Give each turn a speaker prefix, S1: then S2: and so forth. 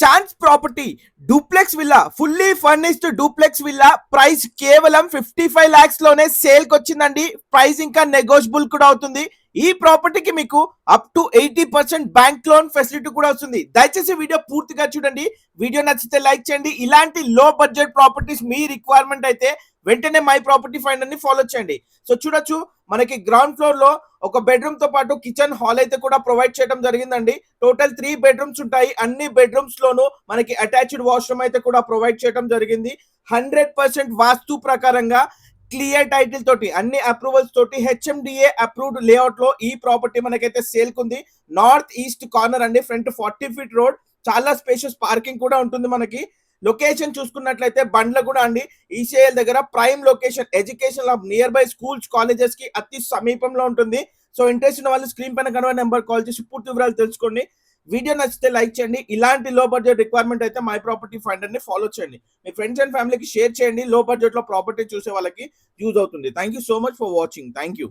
S1: Chance property duplex villa, fully furnished duplex villa, price కేవలం 55 lakhs లోనే sale కి వచ్చిందండి. ప్రైస్ ఇంకా నెగోషియబుల్ కూడా అవుతుంది. ఈ ప్రాపర్టీకి మీకు up to 80% bank loan facility కూడా వస్తుంది. దయచేసి వీడియో పూర్తిగా చూడండి. వీడియో నచ్చితే లైక్ చేయండి. ఇలాంటి లో బడ్జెట్ ప్రాపర్టీస్ మీ రిక్వైర్మెంట్ అయితే వెంటనే మై ప్రాపర్టీ ఫైండర్ ని ఫాలో చేయండి. సో చూడొచ్చు, మనకి గ్రౌండ్ ఫ్లోర్ లో ఒక బెడ్రూమ్ తో పాటు కిచెన్ హాల్ అయితే కూడా ప్రొవైడ్ చేయడం జరిగిందండి. టోటల్ 3 bedrooms ఉంటాయి. అన్ని బెడ్రూమ్స్ లోను మనకి అటాచ్డ్ వాష్రూమ్ అయితే కూడా ప్రొవైడ్ చేయడం జరిగింది. 100% వాస్తు ప్రకారంగా క్లియర్ టైటిల్ తోటి అన్ని అప్రూవల్స్ తోటి హెచ్ఎండిఏ అప్రూవ్డ్ లేఅవుట్ లో ఈ ప్రాపర్టీ మనకైతే సేల్ కుంది. నార్త్ ఈస్ట్ కార్నర్ అండి, ఫ్రంట్ 40 feet రోడ్, చాలా స్పేషియస్ పార్కింగ్ కూడా ఉంటుంది. మనకి లొకేషన్ చూసుకున్నట్లయితే బండ్ల కూడా అండి, ఈసీఐఎల్ దగ్గర prime location, education near by schools colleges కి అతి సమీపంలో ఉంటుంది. సో ఇంట్రెస్ట్ ఉన్న వాళ్ళు స్క్రీన్ పైన కనుక నెంబర్ కాల్ చేసి పూర్తి వివరాలు తెలుసుకోండి. వీడియో నచ్చితే లైక్ చేయండి. ఇలాంటి లో బడ్జెట్ రిక్వైర్మెంట్ అయితే మై ప్రాపర్టీ ఫైండర్ ని ఫాలో చేయండి. మీ ఫ్రెండ్స్ అండ్ ఫ్యామిలీకి షేర్ చేయండి. లో బడ్జెట్ లో ప్రాపర్టీ చూసే వాళ్ళకి యూజ్ అవుతుంది. Thank you so much for watching. Thank you.